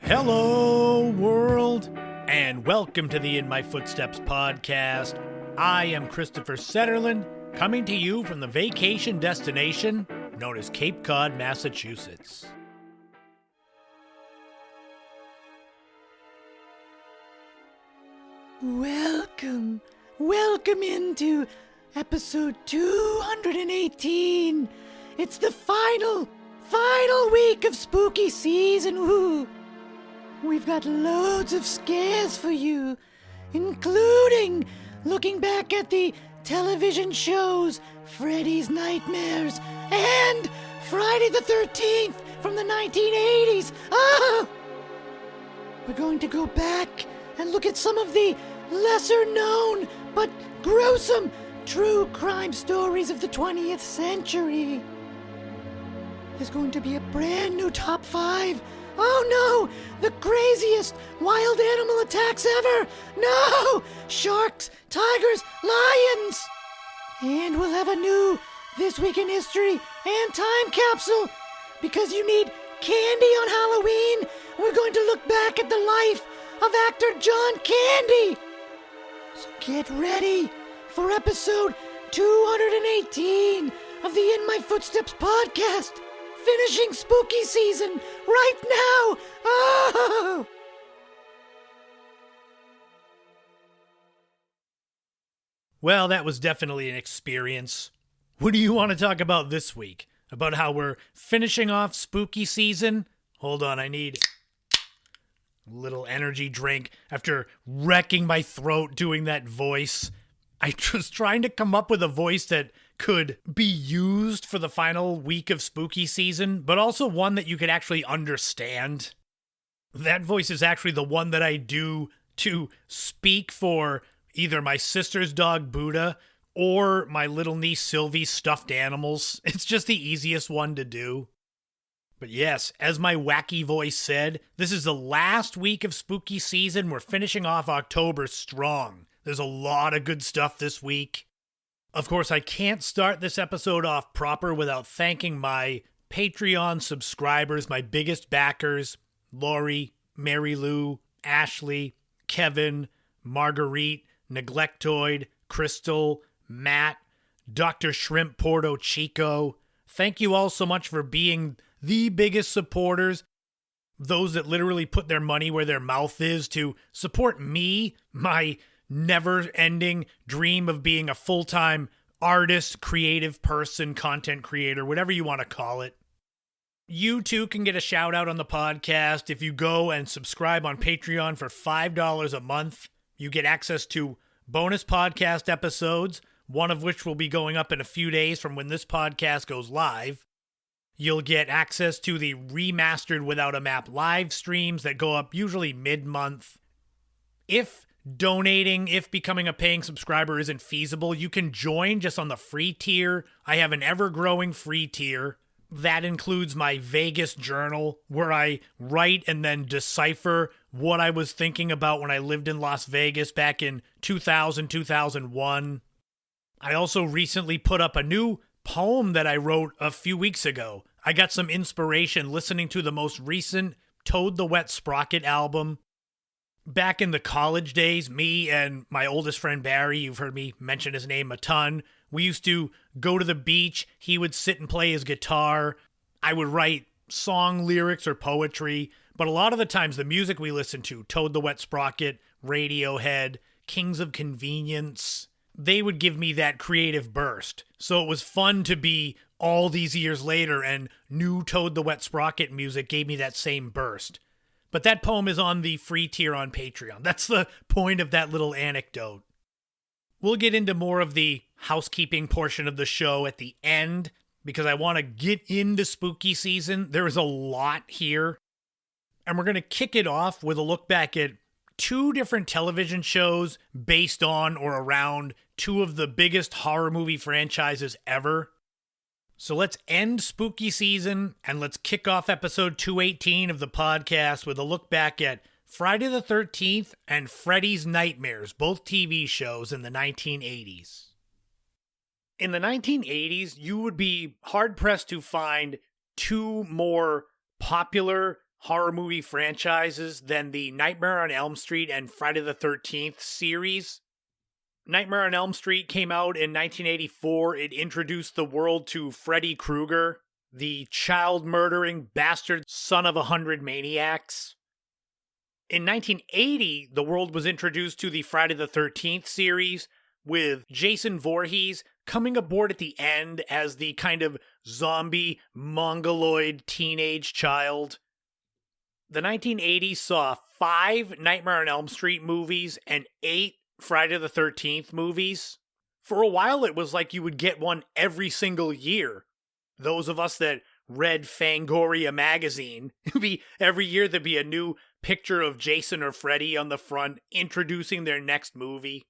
Hello, world, and welcome to the In My Footsteps podcast. I am Christopher Setterland, coming to you from the vacation destination known as Cape Cod, Massachusetts. Welcome into episode 218. It's the final week of spooky season, woo! We've got loads of scares for you, including looking back at the television shows Freddy's Nightmares and Friday the 13th from the 1980s. We're going to go back and look at some of the lesser known but gruesome true crime stories of the 20th century. There's going to be a brand new top 5. Oh no! The craziest wild animal attacks ever! No! Sharks, tigers, lions! And we'll have a new This Week in History and time capsule. Because you need candy on Halloween, we're going to look back at the life of actor John Candy. So get ready for episode 218 of the In My Footsteps podcast. Finishing spooky season right now! Oh! Well, that was definitely an experience. What do you want to talk about this week? About how we're finishing off spooky season? Hold on, I need a little energy drink after wrecking my throat doing that voice. I was trying to come up with a voice that could be used for the final week of spooky season, but also one that you could actually understand. That voice is actually the one that I do to speak for either my sister's dog Buddha or my little niece Sylvie's stuffed animals. It's just the easiest one to do. But yes, as my wacky voice said, this is the last week of spooky season. We're finishing off October strong. There's a lot of good stuff this week. Of course, I can't start this episode off proper without thanking my Patreon subscribers, my biggest backers, Lori, Mary Lou, Ashley, Kevin, Marguerite, Neglectoid, Crystal, Matt, Dr. Shrimp Porto Chico. Thank you all so much for being the biggest supporters, those that literally put their money where their mouth is to support me, my never-ending dream of being a full-time artist, creative person, content creator, whatever you want to call it. You too can get a shout-out on the podcast if you go and subscribe on Patreon for $5 a month. You get access to bonus podcast episodes, one of which will be going up in a few days from when this podcast goes live. You'll get access to the remastered Without a Map live streams that go up usually mid-month. If becoming a paying subscriber isn't feasible, you can join just on the free tier. I have an ever-growing free tier. That includes my Vegas journal, where I write and then decipher what I was thinking about when I lived in Las Vegas back in 2000, 2001. I also recently put up a new poem that I wrote a few weeks ago. I got some inspiration listening to the most recent Toad the Wet Sprocket album. Back in the college days, me and my oldest friend Barry, you've heard me mention his name a ton, we used to go to the beach. He would sit and play his guitar. I would write song lyrics or poetry, but a lot of the times the music we listened to, Toad the Wet Sprocket, Radiohead, Kings of Convenience, they would give me that creative burst. So it was fun to be all these years later and new Toad the Wet Sprocket music gave me that same burst. But that poem is on the free tier on Patreon. That's the point of that little anecdote. We'll get into more of the housekeeping portion of the show at the end because I want to get into spooky season. There is a lot here. And we're going to kick it off with a look back at 2 different television shows based on or around 2 of the biggest horror movie franchises ever. So let's end spooky season and let's kick off episode 218 of the podcast with a look back at Friday the 13th and Freddy's Nightmares, both TV shows in the 1980s. In the 1980s, you would be hard-pressed to find 2 more popular horror movie franchises than the Nightmare on Elm Street and Friday the 13th series. Nightmare on Elm Street came out in 1984. It introduced the world to Freddy Krueger, the child-murdering bastard son of 100 maniacs. In 1980, the world was introduced to the Friday the 13th series, with Jason Voorhees coming aboard at the end as the kind of zombie, mongoloid teenage child. The 1980s saw 5 Nightmare on Elm Street movies and 8 Friday the 13th movies. For a while, it was like you would get one every single year. Those of us that read Fangoria magazine, every year there'd be a new picture of Jason or Freddy on the front introducing their next movie.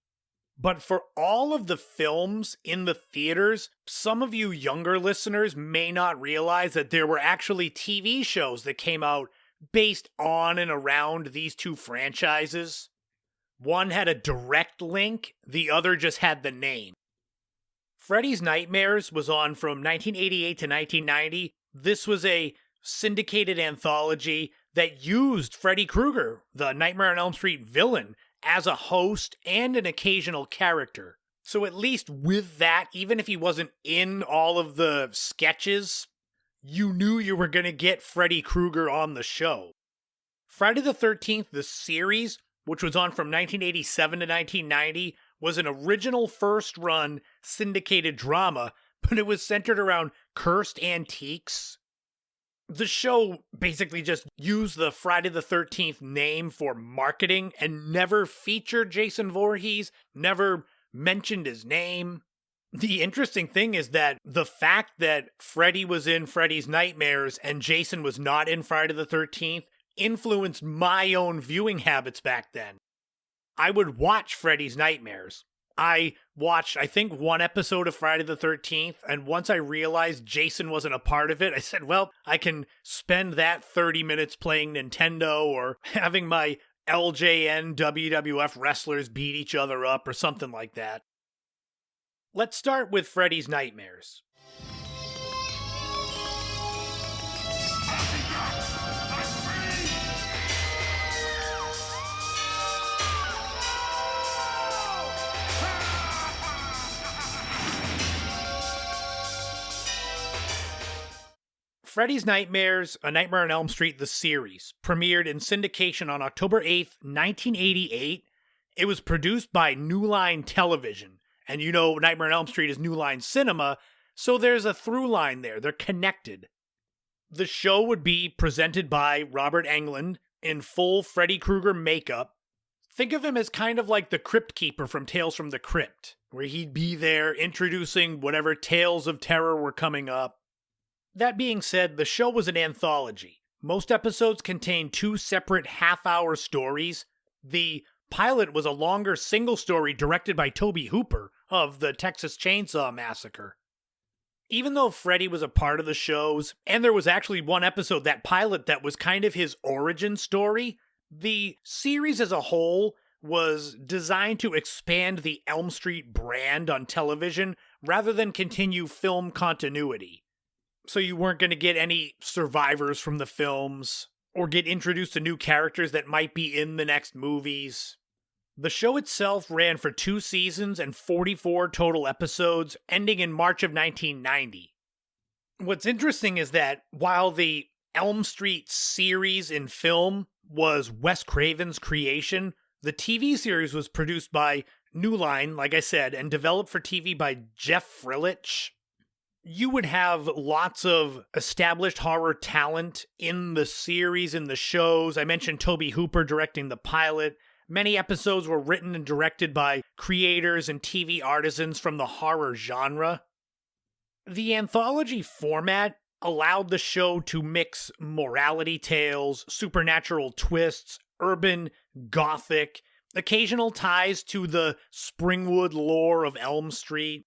But for all of the films in the theaters, some of you younger listeners may not realize that there were actually TV shows that came out based on and around these two franchises. One had a direct link, the other just had the name. Freddy's Nightmares was on from 1988 to 1990. This was a syndicated anthology that used Freddy Krueger, the Nightmare on Elm Street villain, as a host and an occasional character. So at least with that, even if he wasn't in all of the sketches, you knew you were going to get Freddy Krueger on the show. Friday the 13th, the series, which was on from 1987 to 1990, was an original first-run syndicated drama, but it was centered around cursed antiques. The show basically just used the Friday the 13th name for marketing and never featured Jason Voorhees, never mentioned his name. The interesting thing is that the fact that Freddy was in Freddy's Nightmares and Jason was not in Friday the 13th influenced my own viewing habits back then. I would watch Freddy's Nightmares. I watched, I think, one episode of Friday the 13th, and once I realized Jason wasn't a part of it, I said, well, I can spend that 30 minutes playing Nintendo or having my LJN WWF wrestlers beat each other up or something like that. Let's start with Freddy's Nightmares. Freddy's Nightmares, A Nightmare on Elm Street, the series, premiered in syndication on October 8th, 1988. It was produced by New Line Television. And you know Nightmare on Elm Street is New Line Cinema, so there's a through line there. They're connected. The show would be presented by Robert Englund in full Freddy Krueger makeup. Think of him as kind of like the Crypt Keeper from Tales from the Crypt, where he'd be there introducing whatever tales of terror were coming up. That being said, the show was an anthology. Most episodes contained 2 separate half-hour stories. The pilot was a longer single story directed by Tobe Hooper of the Texas Chainsaw Massacre. Even though Freddy was a part of the shows, and there was actually one episode, that pilot, that was kind of his origin story, the series as a whole was designed to expand the Elm Street brand on television rather than continue film continuity. So you weren't going to get any survivors from the films, or get introduced to new characters that might be in the next movies. The show itself ran for 2 seasons and 44 total episodes, ending in March of 1990. What's interesting is that while the Elm Street series in film was Wes Craven's creation, the TV series was produced by New Line, like I said, and developed for TV by Jeff Frilich. You would have lots of established horror talent in the series, in the shows. I mentioned Tobe Hooper directing the pilot. Many episodes were written and directed by creators and TV artisans from the horror genre. The anthology format allowed the show to mix morality tales, supernatural twists, urban gothic, occasional ties to the Springwood lore of Elm Street.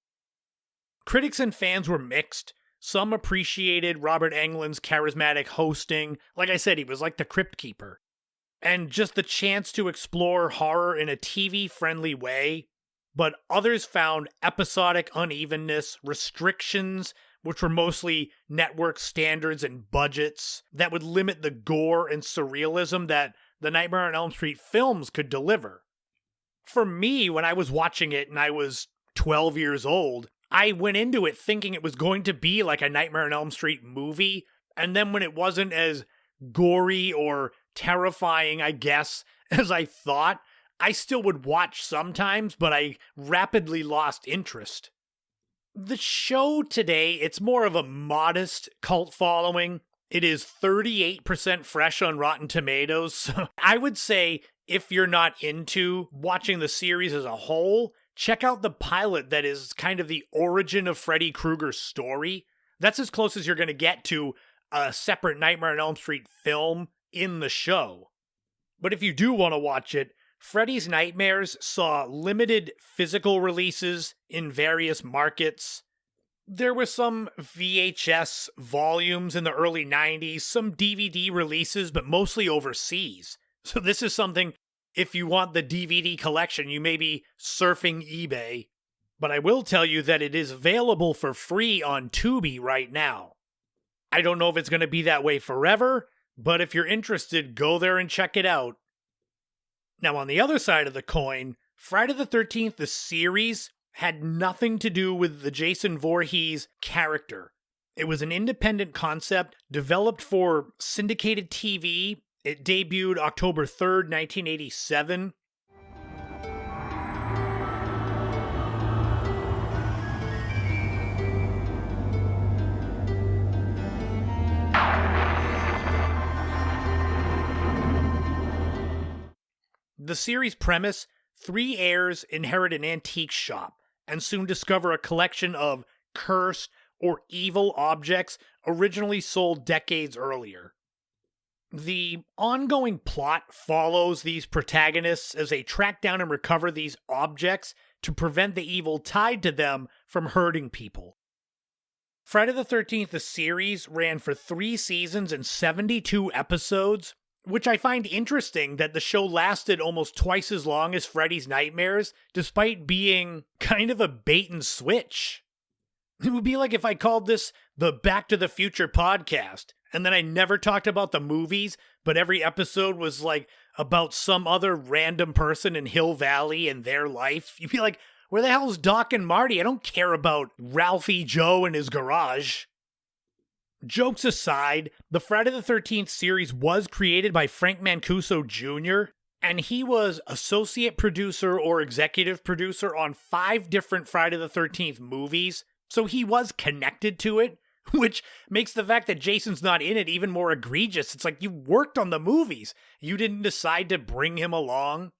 Critics and fans were mixed. Some appreciated Robert Englund's charismatic hosting. Like I said, he was like the Crypt Keeper. And just the chance to explore horror in a TV-friendly way. But others found episodic unevenness, restrictions which were mostly network standards and budgets that would limit the gore and surrealism that the Nightmare on Elm Street films could deliver. For me, when I was watching it and I was 12 years old, I went into it thinking it was going to be like a Nightmare on Elm Street movie, and then when it wasn't as gory or terrifying, I guess, as I thought, I still would watch sometimes, but I rapidly lost interest. The show today, it's more of a modest cult following. It is 38% fresh on Rotten Tomatoes, so I would say if you're not into watching the series as a whole, check out the pilot that is kind of the origin of Freddy Krueger's story. That's as close as you're going to get to a separate Nightmare on Elm Street film in the show. But if you do want to watch it, Freddy's Nightmares saw limited physical releases in various markets. There were some VHS volumes in the early 90s, some DVD releases, but mostly overseas. So this is something, if you want the DVD collection, you may be surfing eBay. But I will tell you that it is available for free on Tubi right now. I don't know if it's going to be that way forever, but if you're interested, go there and check it out. Now, on the other side of the coin, Friday the 13th, the series, had nothing to do with the Jason Voorhees character. It was an independent concept developed for syndicated TV. It debuted October 3rd, 1987. The series' premise: 3 heirs inherit an antique shop and soon discover a collection of cursed or evil objects originally sold decades earlier. The ongoing plot follows these protagonists as they track down and recover these objects to prevent the evil tied to them from hurting people. Friday the 13th, the series, ran for 3 seasons and 72 episodes, which I find interesting that the show lasted almost twice as long as Freddy's Nightmares, despite being kind of a bait and switch. It would be like if I called this the Back to the Future podcast, and then I never talked about the movies, but every episode was like about some other random person in Hill Valley and their life. You'd be like, where the hell's Doc and Marty? I don't care about Ralphie Joe and his garage. Jokes aside, the Friday the 13th series was created by Frank Mancuso Jr., and he was associate producer or executive producer on 5 different Friday the 13th movies, so he was connected to it, which makes the fact that Jason's not in it even more egregious. It's like, you worked on the movies. You didn't decide to bring him along,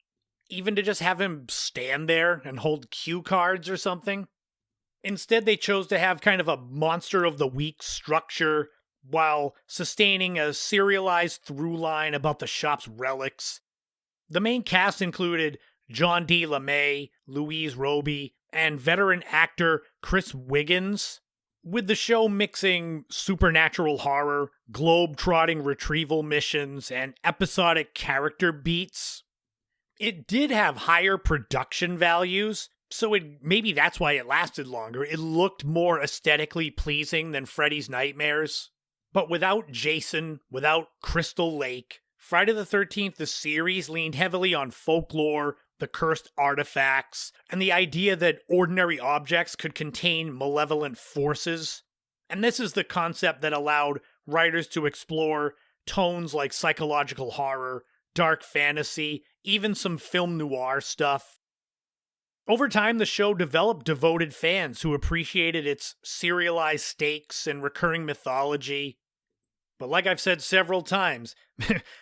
even to just have him stand there and hold cue cards or something. Instead, they chose to have kind of a monster of the week structure while sustaining a serialized through line about the shop's relics. The main cast included John D. LeMay, Louise Roby, and veteran actor Chris Wiggins, with the show mixing supernatural horror, globe-trotting retrieval missions, and episodic character beats. It did have higher production values, so maybe that's why it lasted longer. It looked more aesthetically pleasing than Freddy's Nightmares. But without Jason, without Crystal Lake, Friday the 13th, the series leaned heavily on folklore, the cursed artifacts, and the idea that ordinary objects could contain malevolent forces. And this is the concept that allowed writers to explore tones like psychological horror, dark fantasy, even some film noir stuff. Over time, the show developed devoted fans who appreciated its serialized stakes and recurring mythology. But like I've said several times,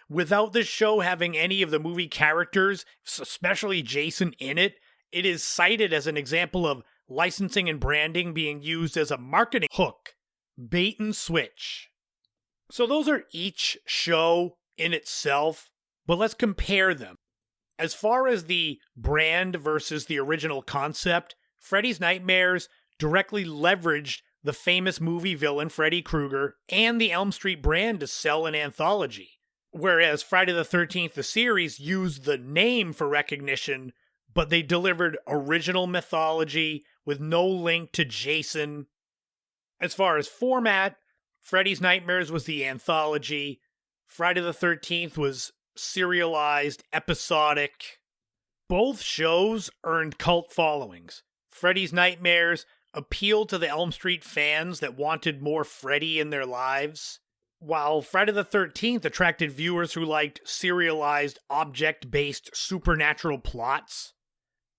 without this show having any of the movie characters, especially Jason, in it, it is cited as an example of licensing and branding being used as a marketing hook. Bait and switch. So those are each show in itself, but let's compare them. As far as the brand versus the original concept, Freddy's Nightmares directly leveraged the famous movie villain Freddy Krueger and the Elm Street brand to sell an anthology, whereas Friday the 13th, the series, used the name for recognition, but they delivered original mythology with no link to Jason. As far as format, Freddy's Nightmares was the anthology. Friday the 13th was serialized, episodic. Both shows earned cult followings. Freddy's Nightmares appealed to the Elm Street fans that wanted more Freddy in their lives, while Friday the 13th attracted viewers who liked serialized, object-based supernatural plots.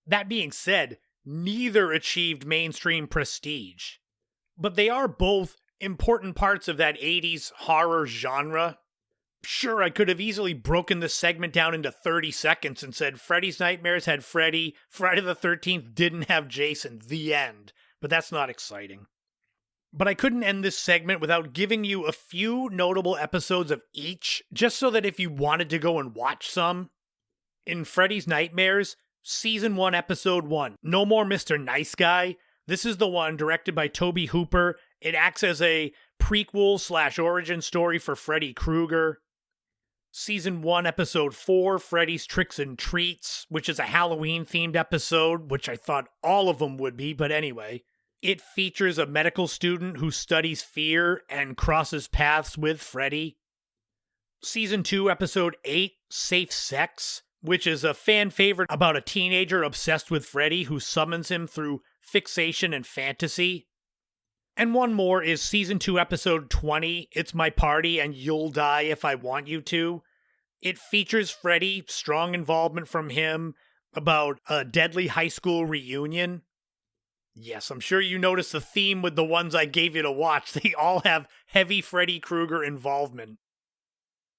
That being said, neither achieved mainstream prestige. But they are both important parts of that 80s horror genre. Sure, I could have easily broken this segment down into 30 seconds and said Freddy's Nightmares had Freddy, Friday the 13th didn't have Jason, the end. But that's not exciting. But I couldn't end this segment without giving you a few notable episodes of each, just so that if you wanted to go and watch some. In Freddy's Nightmares, Season 1, Episode 1, No More Mr. Nice Guy. This is the one directed by Tobe Hooper. It acts as a prequel/origin story for Freddy Krueger. Season 1, Episode 4, Freddy's Tricks and Treats, which is a Halloween-themed episode, which I thought all of them would be, but anyway. It features a medical student who studies fear and crosses paths with Freddy. Season 2, Episode 8, Safe Sex, which is a fan favorite about a teenager obsessed with Freddy who summons him through fixation and fantasy. And one more is Season 2, Episode 20, It's My Party and You'll Die If I Want You To. It features Freddy, strong involvement from him, about a deadly high school reunion. Yes, I'm sure you noticed the theme with the ones I gave you to watch. They all have heavy Freddy Krueger involvement.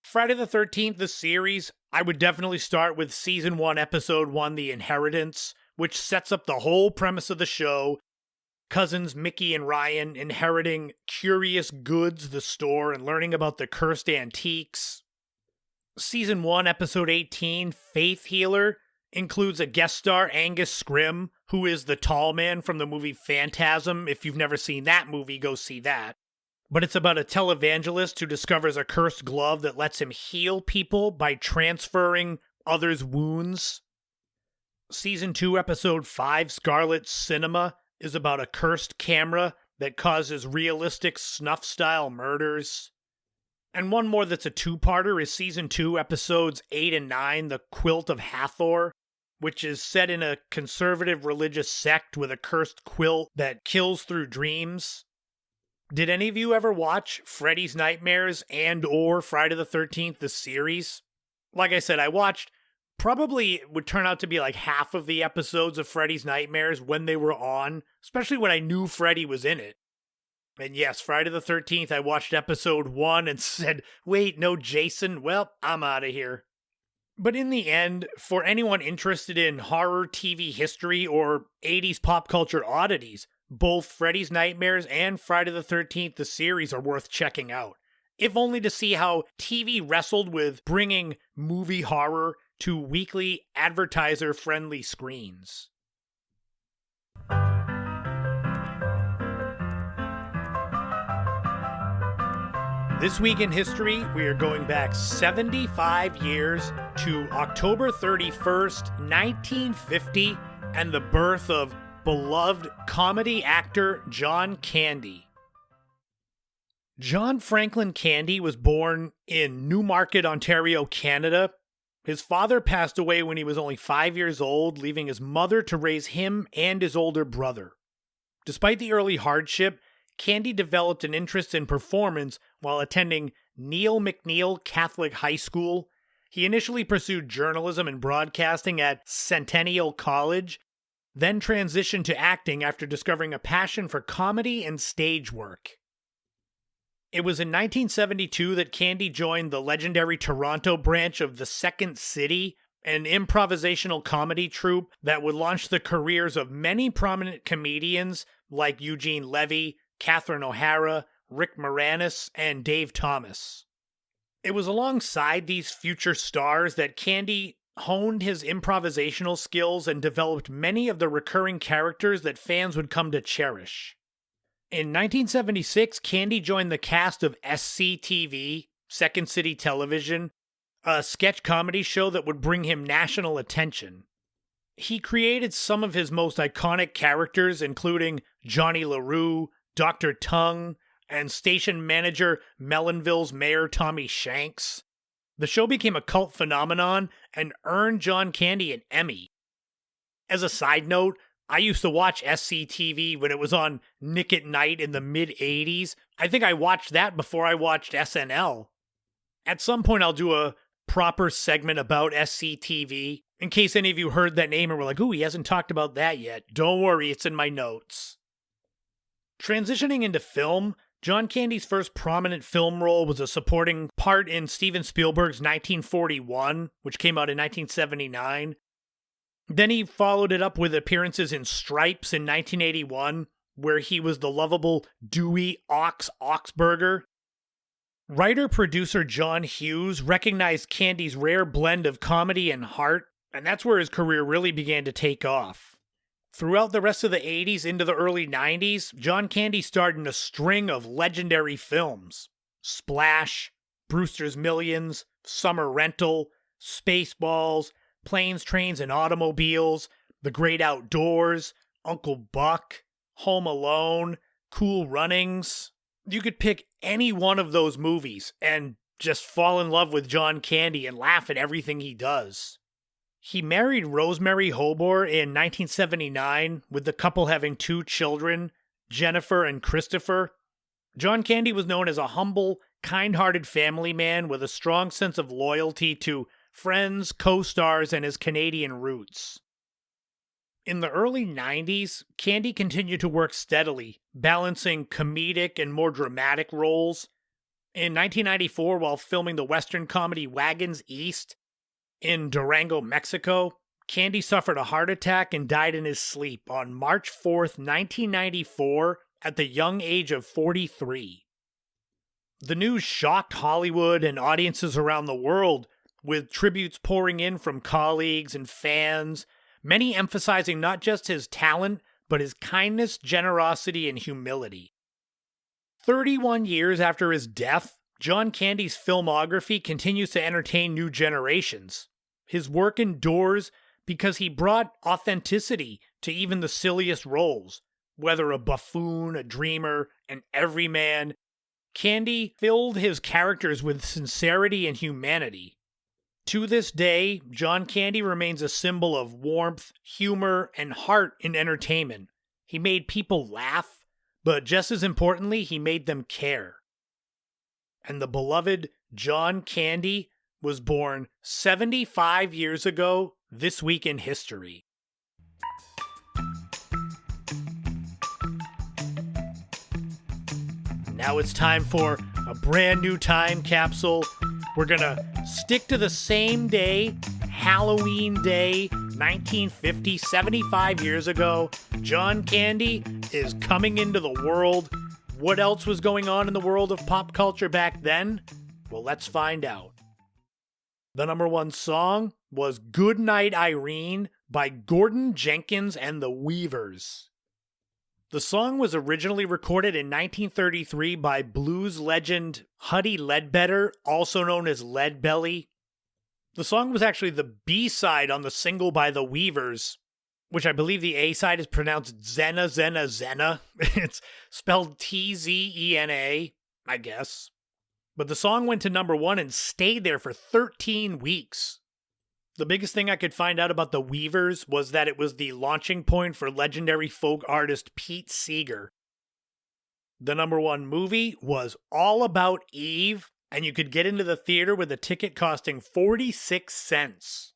Friday the 13th, the series, I would definitely start with Season 1, Episode 1, The Inheritance, which sets up the whole premise of the show. Cousins Mickey and Ryan inheriting Curious Goods, the store, and learning about the cursed antiques. Season 1, Episode 18, Faith Healer, includes a guest star, Angus Scrim, who is the tall man from the movie Phantasm. If you've never seen that movie, go see that. But it's about a televangelist who discovers a cursed glove that lets him heal people by transferring others' wounds. Season 2, Episode 5, Scarlet Cinema, is about a cursed camera that causes realistic snuff-style murders. And one more that's a two-parter is Season 2, Episodes 8 and 9, The Quilt of Hathor, which is set in a conservative religious sect with a cursed quilt that kills through dreams. Did any of you ever watch Freddy's Nightmares and or Friday the 13th, the series? Like I said, I watched probably it would turn out to be like half of the episodes of Freddy's Nightmares when they were on, especially when I knew Freddy was in it. And yes, Friday the 13th, I watched episode 1 and said, wait, no Jason? Well, I'm out of here. But in the end, for anyone interested in horror TV history or 80s pop culture oddities, both Freddy's Nightmares and Friday the 13th, the series, are worth checking out. If only to see how TV wrestled with bringing movie horror to weekly advertiser-friendly screens. This week in history, we are going back 75 years to October 31st, 1950, and the birth of beloved comedy actor John Candy. John Franklin Candy was born in Newmarket, Ontario, Canada. His father passed away when he was only 5 years old, leaving his mother to raise him and his older brother. Despite the early hardship, Candy developed an interest in performance while attending Neil McNeil Catholic High School. He initially pursued journalism and broadcasting at Centennial College, then transitioned to acting after discovering a passion for comedy and stage work. It was in 1972 that Candy joined the legendary Toronto branch of the Second City, an improvisational comedy troupe that would launch the careers of many prominent comedians like Eugene Levy, Catherine O'Hara, Rick Moranis, and Dave Thomas. It was alongside these future stars that Candy honed his improvisational skills and developed many of the recurring characters that fans would come to cherish. In 1976, Candy joined the cast of SCTV, Second City Television, a sketch comedy show that would bring him national attention. He created some of his most iconic characters, including Johnny LaRue, Dr. Tongue, and station manager Melonville's Mayor Tommy Shanks. The show became a cult phenomenon and earned John Candy an Emmy. As a side note, I used to watch SCTV when it was on Nick at Night in the mid-'80s. I think I watched that before I watched SNL. At some point, I'll do a proper segment about SCTV. In case any of you heard that name and were like, ooh, he hasn't talked about that yet. Don't worry, it's in my notes. Transitioning into film, John Candy's first prominent film role was a supporting part in Steven Spielberg's 1941, which came out in 1979. Then he followed it up with appearances in Stripes in 1981, where he was the lovable Dewey Oxburger. Writer-producer John Hughes recognized Candy's rare blend of comedy and heart, and that's where his career really began to take off. Throughout the rest of the 80s into the early 90s, John Candy starred in a string of legendary films. Splash, Brewster's Millions, Summer Rental, Spaceballs, Planes, Trains, and Automobiles, The Great Outdoors, Uncle Buck, Home Alone, Cool Runnings. You could pick any one of those movies and just fall in love with John Candy and laugh at everything he does. He married Rosemary Hobor in 1979, with the couple having 2 children, Jennifer and Christopher. John Candy was known as a humble, kind-hearted family man with a strong sense of loyalty to friends, co-stars, and his Canadian roots. In the early 90s, Candy continued to work steadily, balancing comedic and more dramatic roles. In 1994, while filming the Western comedy Wagons East in Durango, Mexico, Candy suffered a heart attack and died in his sleep on March 4th, 1994, at the young age of 43. The news shocked Hollywood and audiences around the world, with tributes pouring in from colleagues and fans, many emphasizing not just his talent, but his kindness, generosity, and humility. 31 years after his death, John Candy's filmography continues to entertain new generations. His work endures because he brought authenticity to even the silliest roles. Whether a buffoon, a dreamer, an everyman, Candy filled his characters with sincerity and humanity. To this day, John Candy remains a symbol of warmth, humor, and heart in entertainment. He made people laugh, but just as importantly, he made them care. And the beloved John Candy was born 75 years ago this week in history. Now it's time for a brand new time capsule. We're gonna stick to the same day, Halloween Day, 1950, 75 years ago. John Candy is coming into the world. What else was going on in the world of pop culture back then? Well, let's find out. The number 1 song was Goodnight Irene by Gordon Jenkins and the Weavers. The song was originally recorded in 1933 by blues legend Huddie Ledbetter, also known as Leadbelly. The song was actually the B-side on the single by the Weavers, which I believe the A-side is pronounced Zena, Zena, Zena. It's spelled Tzena, I guess. But the song went to number 1 and stayed there for 13 weeks. The biggest thing I could find out about the Weavers was that it was the launching point for legendary folk artist Pete Seeger. The number 1 movie was All About Eve, and you could get into the theater with a ticket costing 46 cents.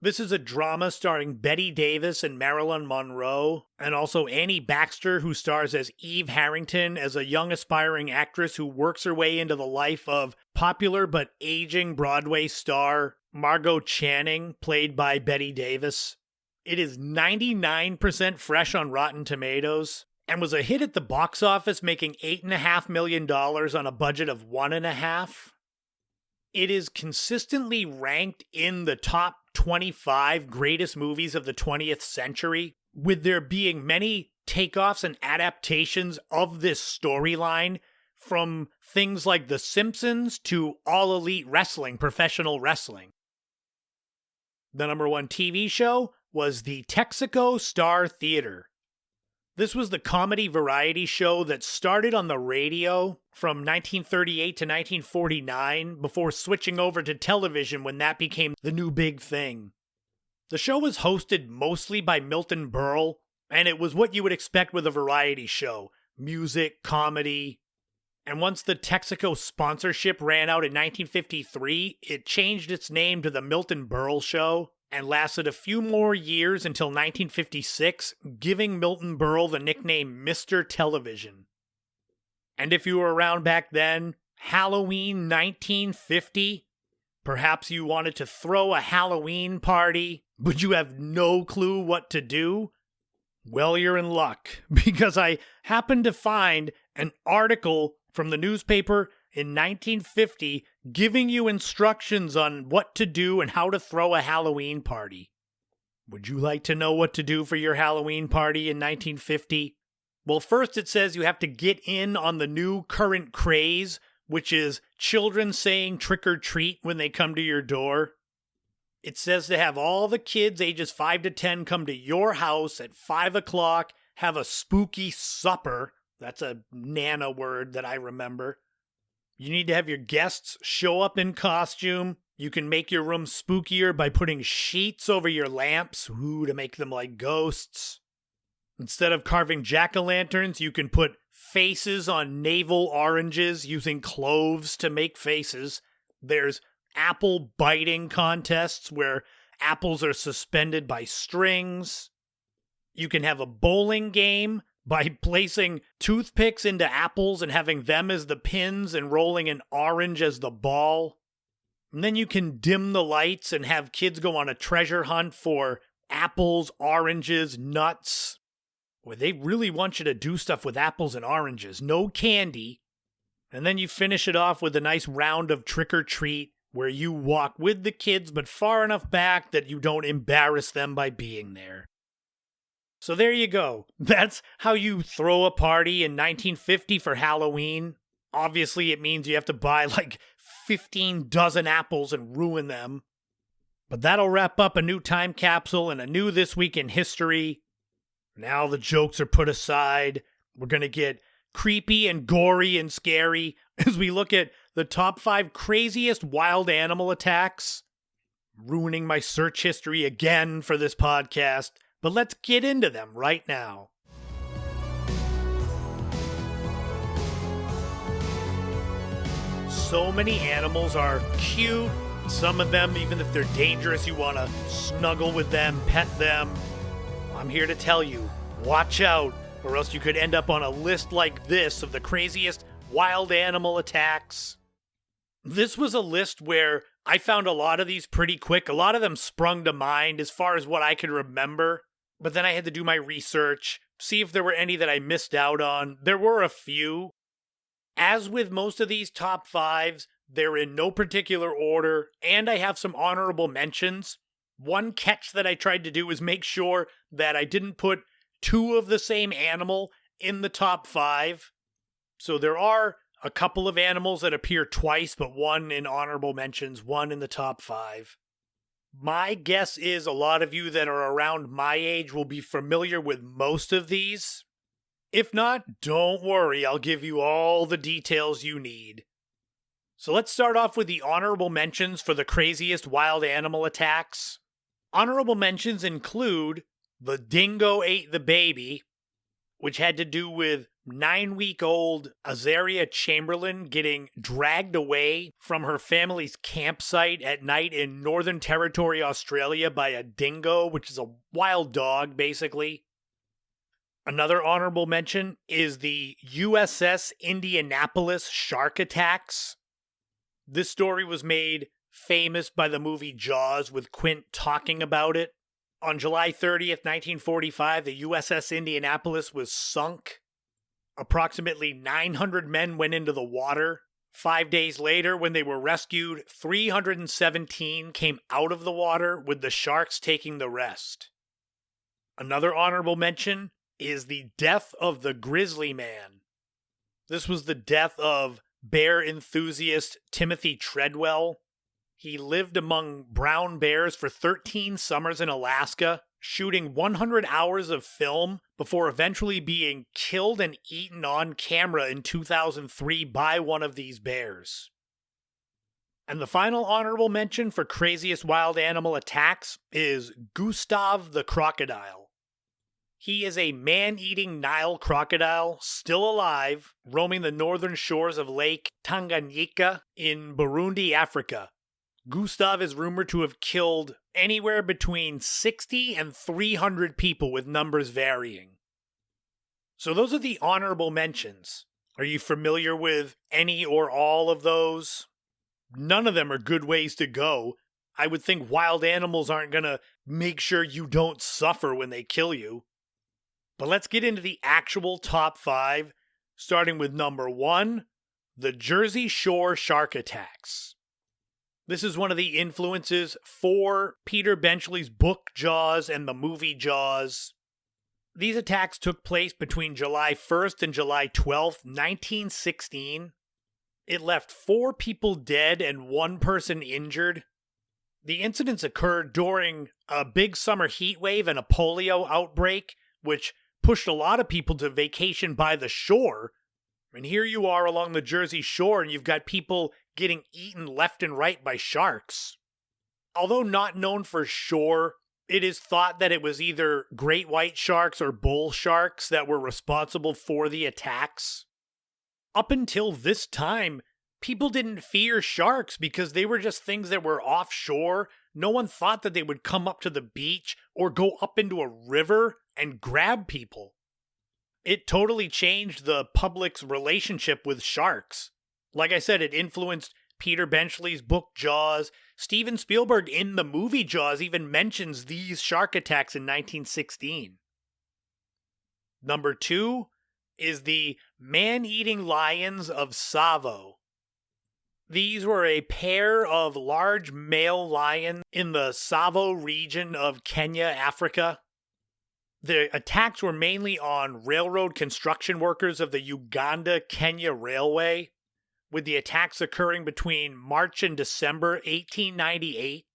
This is a drama starring Bette Davis and Marilyn Monroe, and also Annie Baxter, who stars as Eve Harrington as a young aspiring actress who works her way into the life of popular but aging Broadway star Margot Channing, played by Bette Davis. It is 99% fresh on Rotten Tomatoes, and was a hit at the box office, making $8.5 million on a budget of $1.5 million. It is consistently ranked in the top 25 greatest movies of the 20th century, with there being many takeoffs and adaptations of this storyline, from things like The Simpsons to All Elite Wrestling, professional wrestling. The number 1 TV show was the Texaco Star Theater. This was the comedy variety show that started on the radio from 1938 to 1949 before switching over to television when that became the new big thing. The show was hosted mostly by Milton Berle, and it was what you would expect with a variety show: music, comedy. And once the Texaco sponsorship ran out in 1953, it changed its name to The Milton Berle Show and lasted a few more years until 1956, giving Milton Berle the nickname Mr. Television. And if you were around back then, Halloween 1950, perhaps you wanted to throw a Halloween party, but you have no clue what to do? Well, you're in luck, because I happened to find an article from the newspaper in 1950 giving you instructions on what to do and how to throw a Halloween party. Would you like to know what to do for your Halloween party in 1950? Well, first it says you have to get in on the new current craze, which is children saying trick or treat when they come to your door. It says to have all the kids ages 5 to 10 come to your house at 5 o'clock, have a spooky supper. That's a Nana word that I remember. You need to have your guests show up in costume. You can make your room spookier by putting sheets over your lamps, to make them like ghosts. Instead of carving jack-o'-lanterns, you can put faces on navel oranges using cloves to make faces. There's apple biting contests where apples are suspended by strings. You can have a bowling game by placing toothpicks into apples and having them as the pins and rolling an orange as the ball. And then you can dim the lights and have kids go on a treasure hunt for apples, oranges, nuts. Boy, they really want you to do stuff with apples and oranges. No candy. And then you finish it off with a nice round of trick or treat where you walk with the kids but far enough back that you don't embarrass them by being there. So there you go. That's how you throw a party in 1950 for Halloween. Obviously, it means you have to buy like 15 dozen apples and ruin them. But that'll wrap up a new time capsule and a new This Week in History. Now the jokes are put aside. We're going to get creepy and gory and scary as we look at the top 5 craziest wild animal attacks. Ruining my search history again for this podcast. But let's get into them right now. So many animals are cute. Some of them, even if they're dangerous, you want to snuggle with them, pet them. I'm here to tell you, watch out, or else you could end up on a list like this of the craziest wild animal attacks. This was a list where I found a lot of these pretty quick. A lot of them sprung to mind as far as what I could remember. But then I had to do my research, see if there were any that I missed out on. There were a few. As with most of these top 5s, they're in no particular order, and I have some honorable mentions. One catch that I tried to do was make sure that I didn't put 2 of the same animal in the top 5. So there are a couple of animals that appear twice, but 1 in honorable mentions, 1 in the top 5. My guess is a lot of you that are around my age will be familiar with most of these. If not, don't worry, I'll give you all the details you need. So let's start off with the honorable mentions for the craziest wild animal attacks. Honorable mentions include the dingo ate the baby, which had to do with 9-week-old Azaria Chamberlain getting dragged away from her family's campsite at night in Northern Territory, Australia by a dingo, which is a wild dog, basically. Another honorable mention is the USS Indianapolis shark attacks. This story was made famous by the movie Jaws, with Quint talking about it. On July 30th, 1945, the USS Indianapolis was sunk. Approximately 900 men went into the water. 5 days later, when they were rescued, 317 came out of the water, with the sharks taking the rest. Another honorable mention is the death of the Grizzly Man. This was the death of bear enthusiast Timothy Treadwell. He lived among brown bears for 13 summers in Alaska, shooting 100 hours of film before eventually being killed and eaten on camera in 2003 by one of these bears. And the final honorable mention for craziest wild animal attacks is Gustav the crocodile. He is a man-eating Nile crocodile, still alive, roaming the northern shores of Lake Tanganyika in Burundi, Africa. Gustav is rumored to have killed anywhere between 60 and 300 people, with numbers varying. So those are the honorable mentions. Are you familiar with any or all of those? None of them are good ways to go. I would think wild animals aren't going to make sure you don't suffer when they kill you. But let's get into the actual top 5, starting with number 1, the Jersey Shore shark attacks. This is one of the influences for Peter Benchley's book Jaws and the movie Jaws. These attacks took place between July 1st and July 12th, 1916. It left 4 people dead and 1 person injured. The incidents occurred during a big summer heat wave and a polio outbreak, which pushed a lot of people to vacation by the shore. And here you are along the Jersey Shore and you've got people getting eaten left and right by sharks. Although not known for sure, it is thought that it was either great white sharks or bull sharks that were responsible for the attacks. Up until this time, people didn't fear sharks because they were just things that were offshore. No one thought that they would come up to the beach or go up into a river and grab people. It totally changed the public's relationship with sharks. Like I said, it influenced Peter Benchley's book Jaws. Steven Spielberg in the movie Jaws even mentions these shark attacks in 1916. Number 2 is the man-eating lions of Tsavo. These were a pair of large male lions in the Tsavo region of Kenya, Africa. The attacks were mainly on railroad construction workers of the Uganda-Kenya Railway, with the attacks occurring between March and December 1898.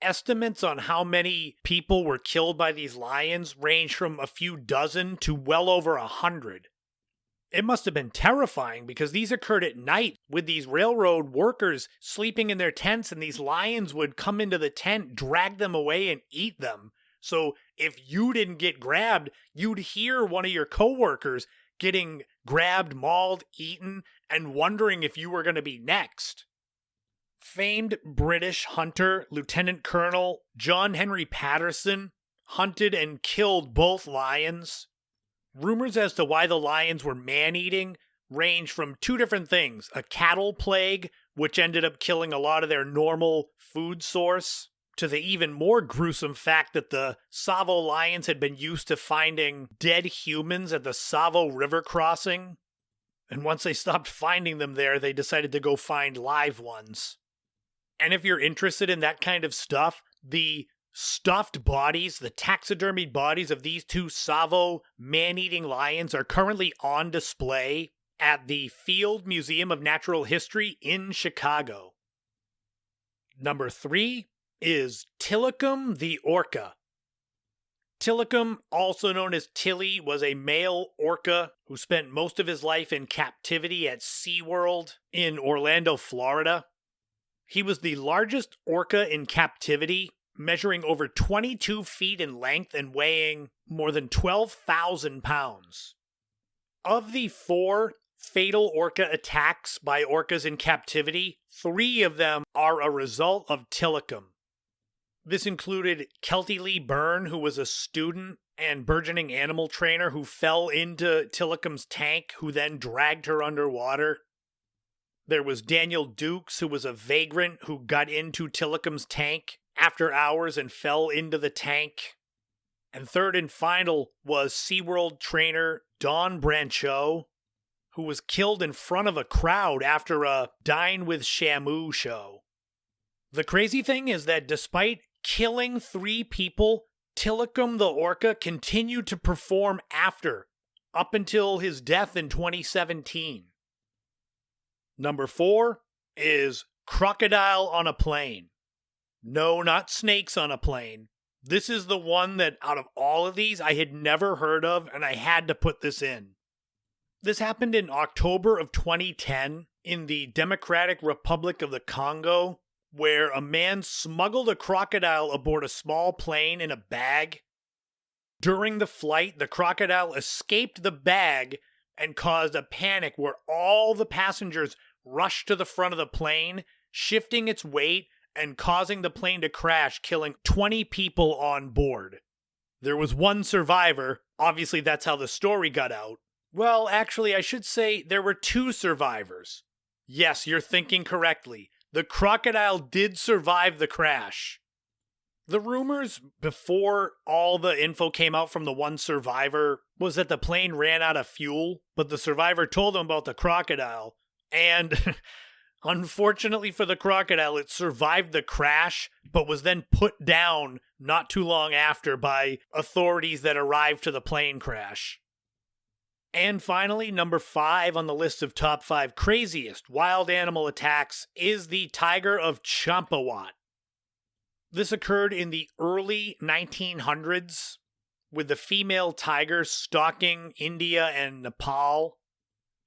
Estimates on how many people were killed by these lions range from a few dozen to well over 100. It must have been terrifying because these occurred at night with these railroad workers sleeping in their tents, and these lions would come into the tent, drag them away, and eat them. So if you didn't get grabbed, you'd hear one of your coworkers getting grabbed, mauled, eaten, and wondering if you were going to be next. Famed British hunter Lieutenant Colonel John Henry Patterson hunted and killed both lions. Rumors as to why the lions were man-eating range from 2 different things: a cattle plague, which ended up killing a lot of their normal food source, to the even more gruesome fact that the Tsavo lions had been used to finding dead humans at the Tsavo River crossing. And once they stopped finding them there, they decided to go find live ones. And if you're interested in that kind of stuff, the stuffed bodies, the taxidermied bodies of these 2 Tsavo man-eating lions are currently on display at the Field Museum of Natural History in Chicago. Number 3 is Tilikum the orca. Tilikum, also known as Tilly, was a male orca who spent most of his life in captivity at SeaWorld in Orlando, Florida. He was the largest orca in captivity, measuring over 22 feet in length and weighing more than 12,000 pounds. Of the 4 fatal orca attacks by orcas in captivity, 3 of them are a result of Tilikum. This included Kelty Lee Byrne, who was a student and burgeoning animal trainer who fell into Tilikum's tank, who then dragged her underwater. There was Daniel Dukes, who was a vagrant who got into Tilikum's tank after hours and fell into the tank. And third and final was SeaWorld trainer Don Brancheau, who was killed in front of a crowd after a Dine with Shamu show. The crazy thing is that despite killing 3 people, Tilikum the orca continued to perform after, up until his death in 2017. Number 4 is crocodile on a plane. No, not snakes on a plane. This is the one that out of all of these I had never heard of, and I had to put this in. This happened in October of 2010 in the Democratic Republic of the Congo, where a man smuggled a crocodile aboard a small plane in a bag. During the flight, the crocodile escaped the bag and caused a panic where all the passengers rushed to the front of the plane, shifting its weight and causing the plane to crash, killing 20 people on board. There was one survivor. Obviously, that's how the story got out. Well, actually, I should say there were 2 survivors. Yes, you're thinking correctly. The crocodile did survive the crash. The rumors before all the info came out from the one survivor was that the plane ran out of fuel, but the survivor told them about the crocodile, and unfortunately for the crocodile, it survived the crash, but was then put down not too long after by authorities that arrived to the plane crash. And finally, number 5 on the list of top 5 craziest wild animal attacks is the tiger of Champawat. This occurred in the early 1900s, with the female tiger stalking India and Nepal.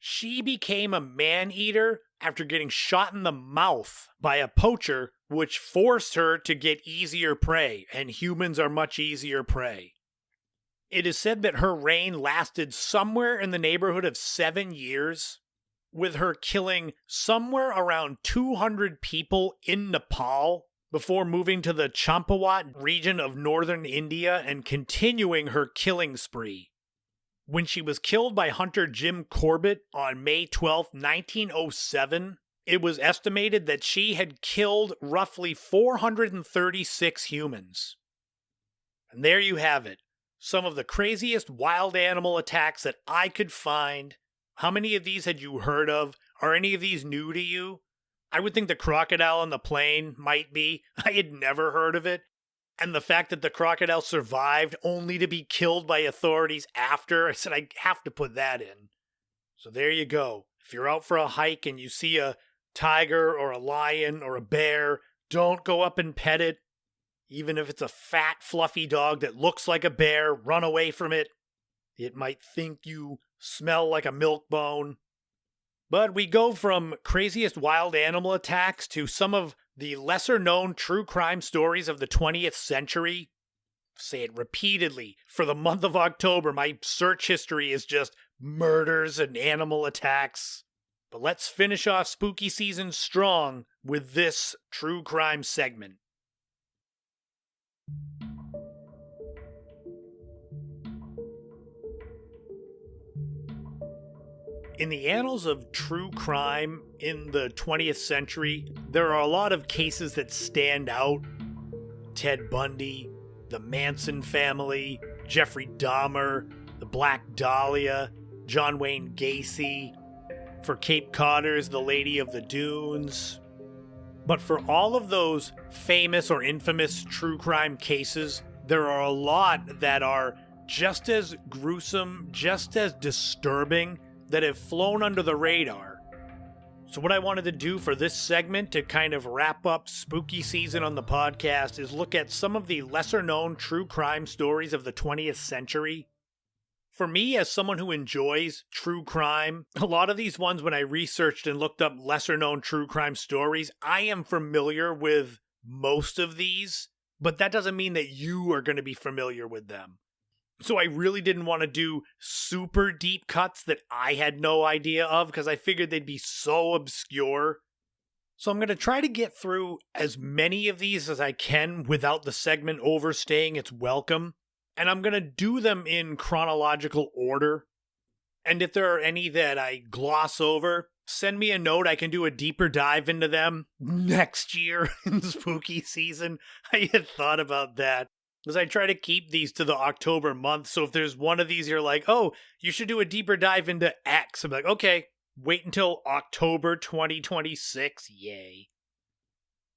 She became a man-eater after getting shot in the mouth by a poacher, which forced her to get easier prey, and humans are much easier prey. It is said that her reign lasted somewhere in the neighborhood of 7 years, with her killing somewhere around 200 people in Nepal before moving to the Champawat region of northern India and continuing her killing spree. When she was killed by hunter Jim Corbett on May 12, 1907, it was estimated that she had killed roughly 436 humans. And there you have it. Some of the craziest wild animal attacks that I could find. How many of these had you heard of? Are any of these new to you? I would think the crocodile on the plane might be. I had never heard of it. And the fact that the crocodile survived only to be killed by authorities after, I said I have to put that in. So there you go. If you're out for a hike and you see a tiger or a lion or a bear, don't go up and pet it. Even if it's a fat, fluffy dog that looks like a bear, run away from it. It might think you smell like a milk bone. But we go from craziest wild animal attacks to some of the lesser-known true crime stories of the 20th century. Say it repeatedly. For the month of October, my search history is just murders and animal attacks. But let's finish off spooky season strong with this true crime segment. In the annals of true crime in the 20th century, there are a lot of cases that stand out. Ted Bundy, the Manson family, Jeffrey Dahmer, the Black Dahlia, John Wayne Gacy. For Cape Codders, the Lady of the Dunes. But for all of those famous or infamous true crime cases, there are a lot that are just as gruesome, just as disturbing, that have flown under the radar. So what I wanted to do for this segment to kind of wrap up spooky season on the podcast is look at some of the lesser known true crime stories of the 20th century. For me, as someone who enjoys true crime, a lot of these ones when I researched and looked up lesser known true crime stories, I am familiar with most of these, but that doesn't mean that you are going to be familiar with them. So I really didn't want to do super deep cuts that I had no idea of because I figured they'd be so obscure. So I'm going to try to get through as many of these as I can without the segment overstaying its welcome. And I'm going to do them in chronological order. And if there are any that I gloss over, send me a note. I can do a deeper dive into them next year in spooky season. I had thought about that. Because I try to keep these to the October month, so if there's one of these you're like, oh, you should do a deeper dive into X, I'm like, okay, wait until October 2026, yay.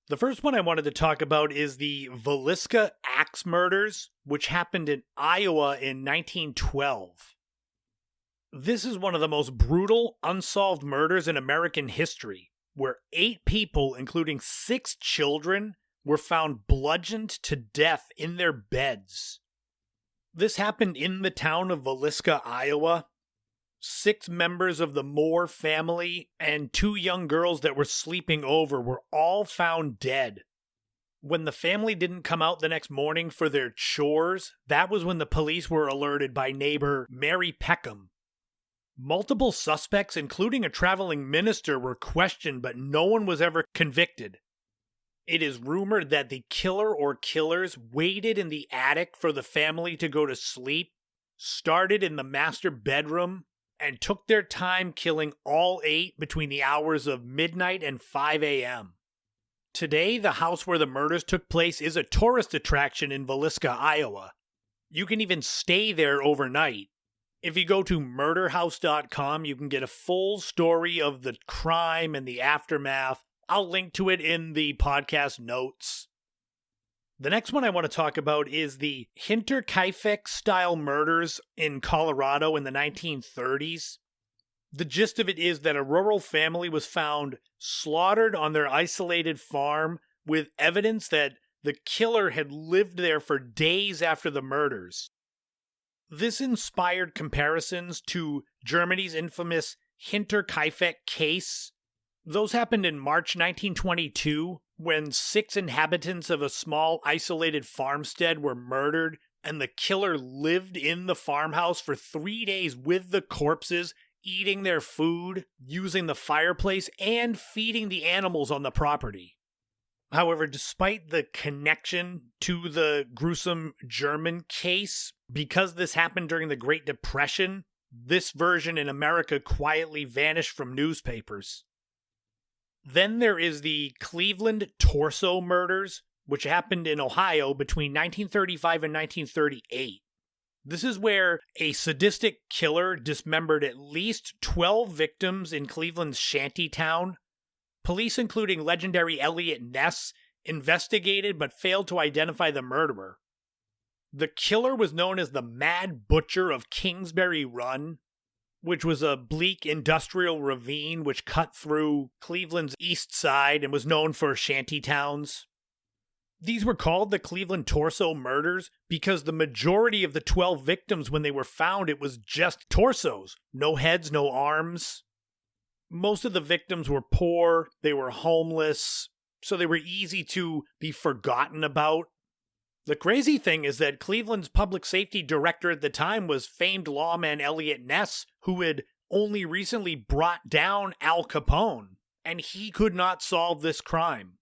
The first one I wanted to talk about is the Villisca Axe murders, which happened in Iowa in 1912. This is one of the most brutal, unsolved murders in American history, where 8 people, including 6 children, were found bludgeoned to death in their beds. This happened in the town of Villisca, Iowa. 6 members of the Moore family and 2 young girls that were sleeping over were all found dead. When the family didn't come out the next morning for their chores, that was when the police were alerted by neighbor Mary Peckham. Multiple suspects, including a traveling minister, were questioned, but no one was ever convicted. It is rumored that the killer or killers waited in the attic for the family to go to sleep, started in the master bedroom, and took their time killing all 8 between the hours of midnight and 5 a.m. Today, the house where the murders took place is a tourist attraction in Villisca, Iowa. You can even stay there overnight. If you go to murderhouse.com, you can get a full story of the crime and the aftermath. I'll link to it in the podcast notes. The next one I want to talk about is the Hinterkaifeck-style murders in Colorado in the 1930s. The gist of it is that a rural family was found slaughtered on their isolated farm with evidence that the killer had lived there for days after the murders. This inspired comparisons to Germany's infamous Hinterkaifeck case. Those happened in March 1922, when 6 inhabitants of a small isolated farmstead were murdered, and the killer lived in the farmhouse for 3 days with the corpses, eating their food, using the fireplace, and feeding the animals on the property. However, despite the connection to the gruesome German case, because this happened during the Great Depression, this version in America quietly vanished from newspapers. Then there is the Cleveland torso murders, which happened in Ohio between 1935 and 1938. This is where a sadistic killer dismembered at least 12 victims in Cleveland's shantytown. Police, including legendary Elliot Ness, investigated but failed to identify the murderer. The killer was known as the Mad Butcher of Kingsbury Run, which was a bleak industrial ravine which cut through Cleveland's east side and was known for shantytowns. These were called the Cleveland Torso Murders because the majority of the 12 victims, when they were found, it was just torsos. No heads, no arms. Most of the victims were poor, they were homeless, so they were easy to be forgotten about. The crazy thing is that Cleveland's public safety director at the time was famed lawman Elliot Ness, who had only recently brought down Al Capone, and he could not solve this crime.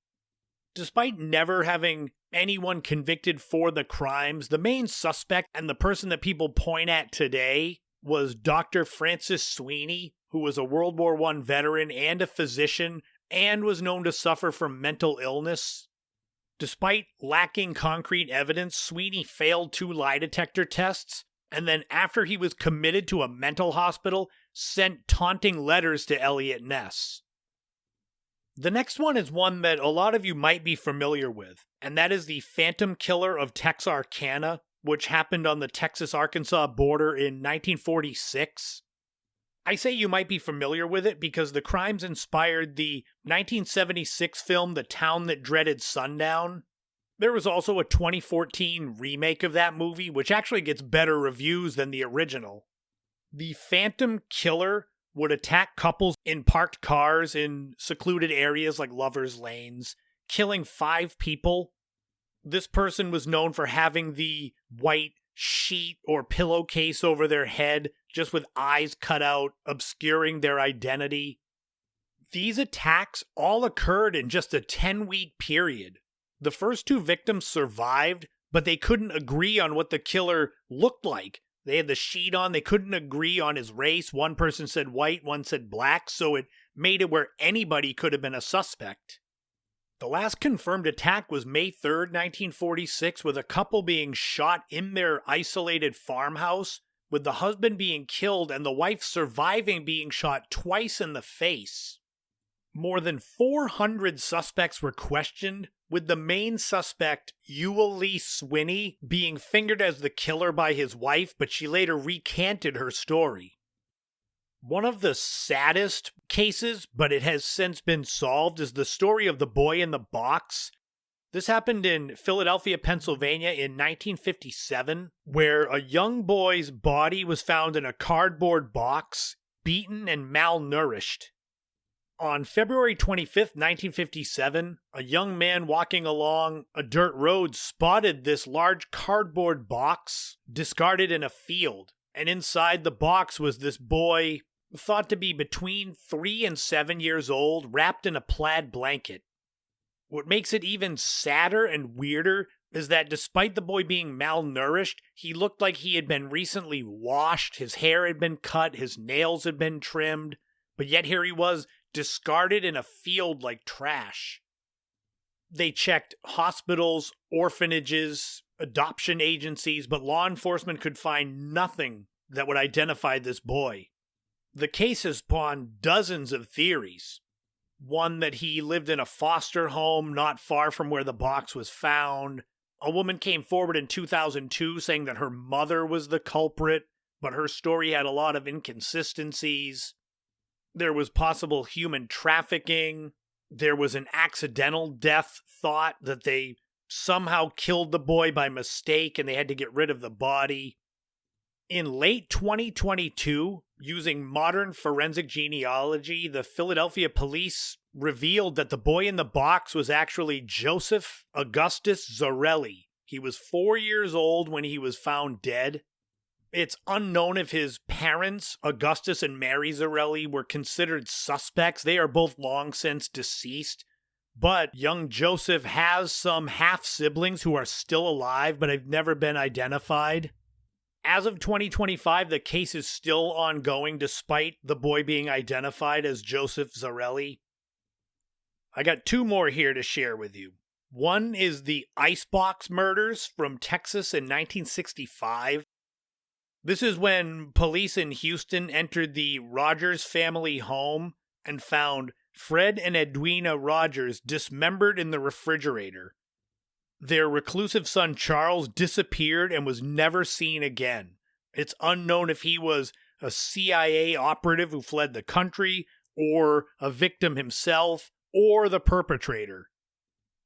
Despite never having anyone convicted for the crimes, the main suspect and the person that people point at today was Dr. Francis Sweeney, who was a World War I veteran and a physician, and was known to suffer from mental illness. Despite lacking concrete evidence, Sweeney failed 2 lie detector tests, and then after he was committed to a mental hospital, sent taunting letters to Elliot Ness. The next one is one that a lot of you might be familiar with, and that is the Phantom Killer of Texarkana, which happened on the Texas-Arkansas border in 1946. I say you might be familiar with it because the crimes inspired the 1976 film The Town That Dreaded Sundown. There was also a 2014 remake of that movie, which actually gets better reviews than the original. The Phantom Killer would attack couples in parked cars in secluded areas like lovers' lanes, killing 5 people. This person was known for having the white sheet or pillowcase over their head, just with eyes cut out, obscuring their identity. These attacks all occurred in just a 10-week period. The first 2 victims survived, but they couldn't agree on what the killer looked like. They had the sheet on, they couldn't agree on his race. One person said white, one said black, so it made it where anybody could have been a suspect. The last confirmed attack was May 3rd, 1946, with a couple being shot in their isolated farmhouse, with the husband being killed and the wife surviving being shot twice in the face. More than 400 suspects were questioned, with the main suspect, Ewell Lee Swinney, being fingered as the killer by his wife, but she later recanted her story. One of the saddest cases, but it has since been solved, is the story of the boy in the box. This happened in Philadelphia, Pennsylvania in 1957, where a young boy's body was found in a cardboard box, beaten and malnourished. On February 25th, 1957, a young man walking along a dirt road spotted this large cardboard box discarded in a field, and inside the box was this boy thought to be between 3 and 7 years old, wrapped in a plaid blanket. What makes it even sadder and weirder is that despite the boy being malnourished, he looked like he had been recently washed, his hair had been cut, his nails had been trimmed, but yet here he was, discarded in a field like trash. They checked hospitals, orphanages, adoption agencies, but law enforcement could find nothing that would identify this boy. The case has spawned dozens of theories. One that he lived in a foster home not far from where the box was found. A woman came forward in 2002 saying that her mother was the culprit, but her story had a lot of inconsistencies. There was possible human trafficking. There was an accidental death thought that they somehow killed the boy by mistake and they had to get rid of the body. In late 2022, using modern forensic genealogy, the Philadelphia police revealed that the boy in the box was actually Joseph Augustus Zarelli. He was 4 years old when he was found dead. It's unknown if his parents, Augustus and Mary Zarelli, were considered suspects. They are both long since deceased. But young Joseph has some half-siblings who are still alive but have never been identified. As of 2025, the case is still ongoing despite the boy being identified as Joseph Zarelli. I got 2 more here to share with you. One is the Icebox murders from Texas in 1965. This is when police in Houston entered the Rogers family home and found Fred and Edwina Rogers dismembered in the refrigerator. Their reclusive son Charles disappeared and was never seen again. It's unknown if he was a CIA operative who fled the country, or a victim himself, or the perpetrator.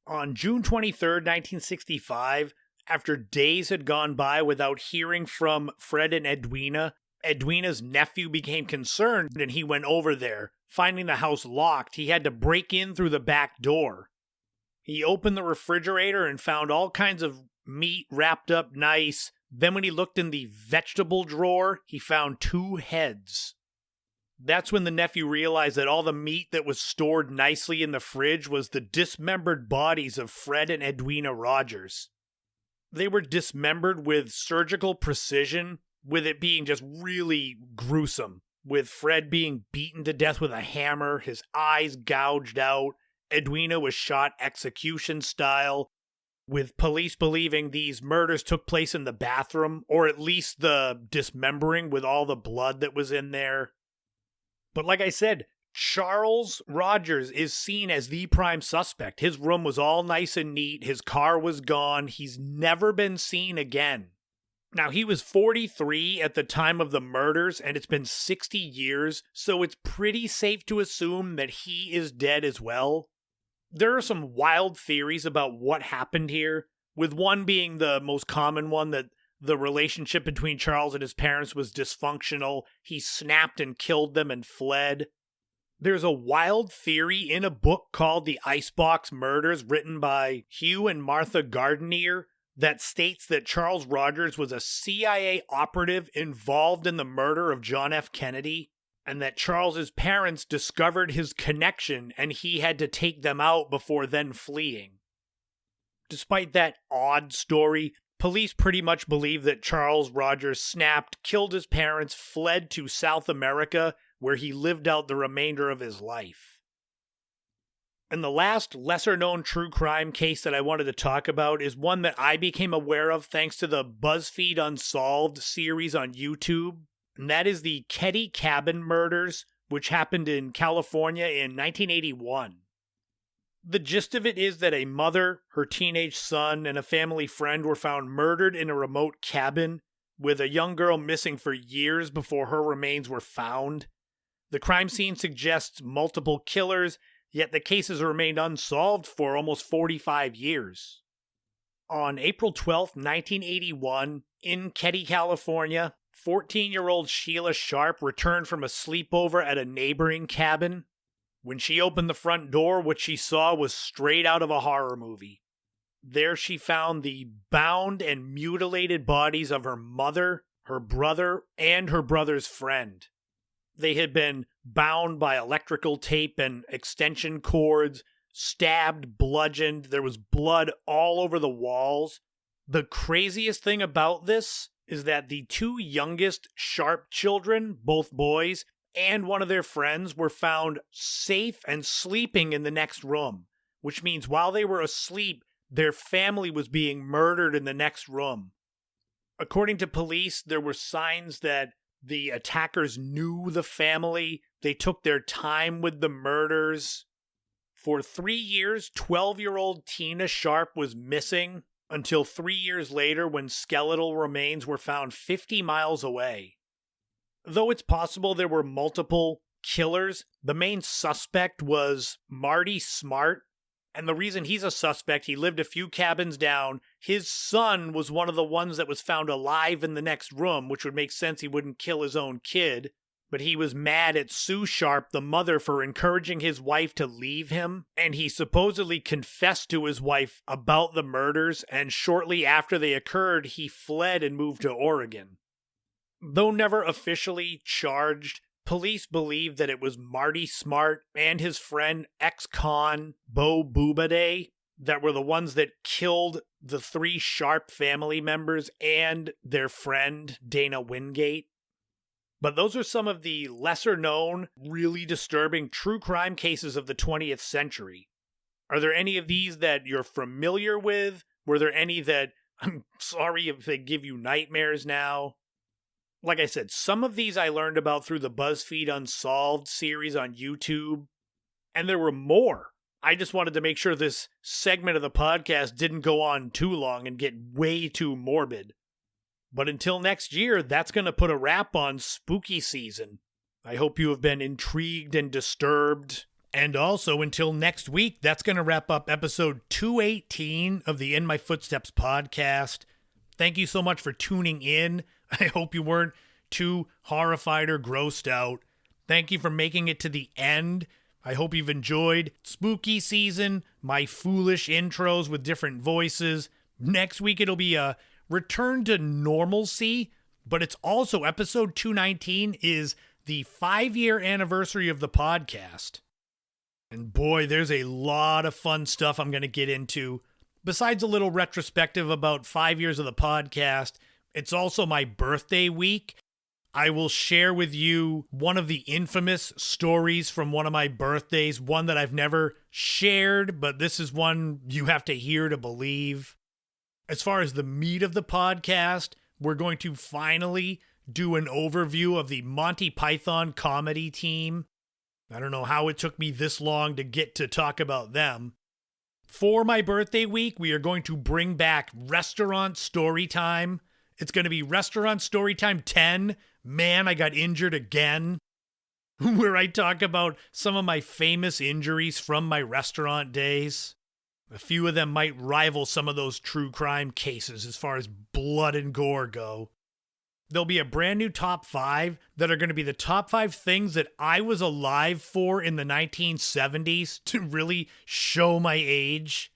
On June 23rd, 1965, after days had gone by without hearing from Fred and Edwina, Edwina's nephew became concerned and he went over there. Finding the house locked, he had to break in through the back door. He opened the refrigerator and found all kinds of meat wrapped up nice. Then when he looked in the vegetable drawer, he found 2 heads. That's when the nephew realized that all the meat that was stored nicely in the fridge was the dismembered bodies of Fred and Edwina Rogers. They were dismembered with surgical precision, with it being just really gruesome, with Fred being beaten to death with a hammer, his eyes gouged out. Edwina was shot execution style, with police believing these murders took place in the bathroom, or at least the dismembering with all the blood that was in there. But like I said, Charles Rogers is seen as the prime suspect. His room was all nice and neat, his car was gone, he's never been seen again. Now, he was 43 at the time of the murders, and it's been 60 years, so it's pretty safe to assume that he is dead as well. There are some wild theories about what happened here, with one being the most common one, that the relationship between Charles and his parents was dysfunctional. He snapped and killed them and fled. There's a wild theory in a book called The Icebox Murders, written by Hugh and Martha Gardner, that states that Charles Rogers was a CIA operative involved in the murder of John F. Kennedy, and that Charles's parents discovered his connection and he had to take them out before then fleeing. Despite that odd story, police pretty much believe that Charles Rogers snapped, killed his parents, fled to South America, where he lived out the remainder of his life. And the last lesser-known true crime case that I wanted to talk about is one that I became aware of thanks to the BuzzFeed Unsolved series on YouTube, and that is the Ketty Cabin murders, which happened in California in 1981. The gist of it is that a mother, her teenage son, and a family friend were found murdered in a remote cabin, with a young girl missing for years before her remains were found. The crime scene suggests multiple killers, yet the cases remained unsolved for almost 45 years. On April 12, 1981, in Keddie, California, 14-year-old Sheila Sharp returned from a sleepover at a neighboring cabin. When she opened the front door, what she saw was straight out of a horror movie. There she found the bound and mutilated bodies of her mother, her brother, and her brother's friend. They had been bound by electrical tape and extension cords, stabbed, bludgeoned. There was blood all over the walls. The craziest thing about this is that the two youngest Sharp children, both boys, and one of their friends were found safe and sleeping in the next room, which means while they were asleep, their family was being murdered in the next room. According to police, there were signs that the attackers knew the family. They took their time with the murders. For 3 years, 12-year-old Tina Sharp was missing until 3 years later when skeletal remains were found 50 miles away. Though it's possible there were multiple killers, the main suspect was Marty Smart. And the reason he's a suspect, he lived a few cabins down. His son was one of the ones that was found alive in the next room, which would make sense he wouldn't kill his own kid. But he was mad at Sue Sharp, the mother, for encouraging his wife to leave him. And he supposedly confessed to his wife about the murders, and shortly after they occurred, he fled and moved to Oregon. Though never officially charged, police believe that it was Marty Smart and his friend ex-con Bo Bubade that were the ones that killed the 3 Sharp family members and their friend Dana Wingate. But those are some of the lesser-known, really disturbing true crime cases of the 20th century. Are there any of these that you're familiar with? Were there any that, I'm sorry if they give you nightmares now? Like I said, some of these I learned about through the BuzzFeed Unsolved series on YouTube, and there were more. I just wanted to make sure this segment of the podcast didn't go on too long and get way too morbid. But until next year, that's going to put a wrap on spooky season. I hope you have been intrigued and disturbed. And also, until next week, that's going to wrap up episode 218 of the In My Footsteps podcast. Thank you so much for tuning in. I hope you weren't too horrified or grossed out. Thank you for making it to the end. I hope you've enjoyed spooky season, my foolish intros with different voices. Next week it'll be a return to normalcy, but it's also episode 219 is the 5-year anniversary of the podcast. And boy, there's a lot of fun stuff I'm going to get into. Besides a little retrospective about 5 years of the podcast, it's also my birthday week. I will share with you one of the infamous stories from one of my birthdays, one that I've never shared, but this is one you have to hear to believe. As far as the meat of the podcast, we're going to finally do an overview of the Monty Python comedy team. I don't know how it took me this long to get to talk about them. For my birthday week, we are going to bring back Restaurant Storytime. It's going to be Restaurant Storytime 10. Man, I got injured again. Where I talk about some of my famous injuries from my restaurant days. A few of them might rival some of those true crime cases as far as blood and gore go. There'll be a brand new top 5 that are going to be the top 5 things that I was alive for in the 1970s to really show my age.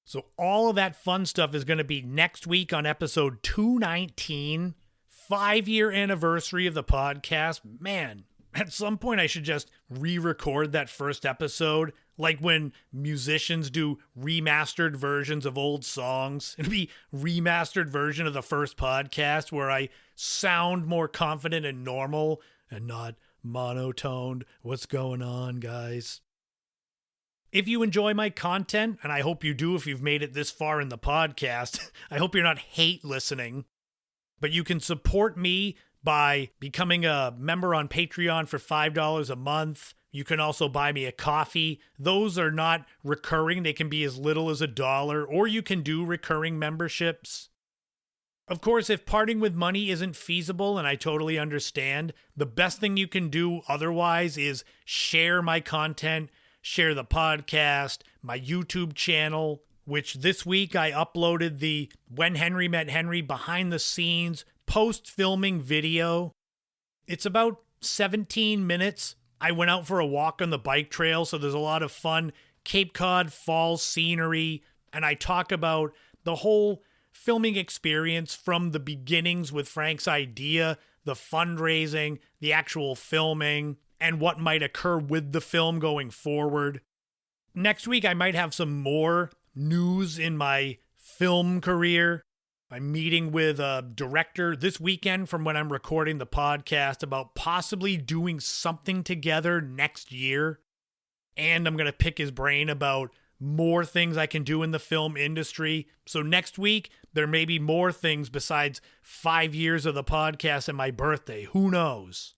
So all of that fun stuff is going to be next week on episode 219, 5-year anniversary of the podcast. Man, at some point I should just re-record that first episode, like when musicians do remastered versions of old songs. It'll be remastered version of the first podcast where I sound more confident and normal and not monotoned. What's going on, guys? If you enjoy my content, and I hope you do if you've made it this far in the podcast, I hope you're not hate listening, but you can support me by becoming a member on Patreon for $5 a month. You can also buy me a coffee. Those are not recurring. They can be as little as $1, or you can do recurring memberships. Of course, if parting with money isn't feasible, and I totally understand, the best thing you can do otherwise is share my content, share the podcast, my YouTube channel, which this week I uploaded the When Henry Met Henry behind the scenes post-filming video. It's about 17 minutes. I went out for a walk on the bike trail, so there's a lot of fun Cape Cod fall scenery, and I talk about the whole filming experience from the beginnings with Frank's idea, the fundraising, the actual filming, and what might occur with the film going forward. Next week, I might have some more news in my film career. I'm meeting with a director this weekend from when I'm recording the podcast about possibly doing something together next year. And I'm going to pick his brain about more things I can do in the film industry. So next week, there may be more things besides 5 years of the podcast and my birthday. Who knows?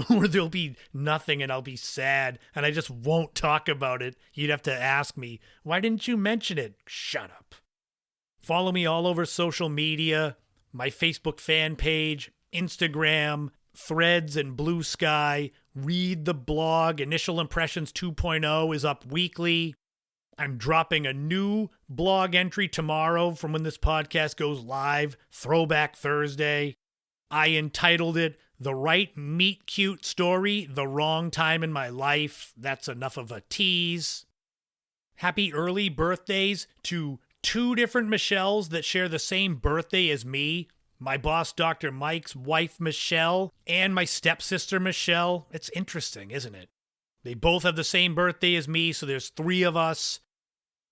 Or there'll be nothing and I'll be sad and I just won't talk about it. You'd have to ask me, why didn't you mention it? Shut up. Follow me all over social media, my Facebook fan page, Instagram, Threads and Blue Sky. Read the blog. Initial Impressions 2.0 is up weekly. I'm dropping a new blog entry tomorrow from when this podcast goes live, Throwback Thursday. I entitled it, The Right Meet Cute Story, The Wrong Time in My Life. That's enough of a tease. Happy early birthdays to 2 different Michelles that share the same birthday as me. My boss, Dr. Mike's wife, Michelle, and my stepsister, Michelle. It's interesting, isn't it? They both have the same birthday as me, so there's 3 of us.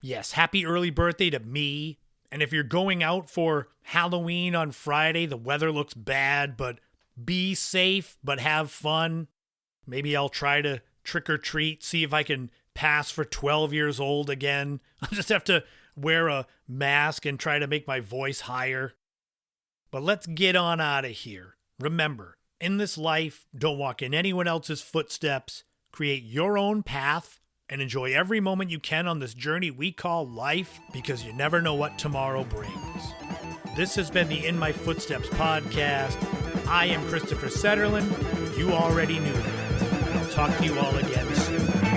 Yes, happy early birthday to me. And if you're going out for Halloween on Friday, the weather looks bad, but be safe, but have fun. Maybe I'll try to trick or treat, see if I can pass for 12 years old again. I'll just have to wear a mask and try to make my voice higher. But let's get on out of here. Remember, in this life, don't walk in anyone else's footsteps. Create your own path and enjoy every moment you can on this journey we call life, because you never know what tomorrow brings. This has been the In My Footsteps podcast. I am Christopher Setterlin. You already knew that. And I'll talk to you all again soon.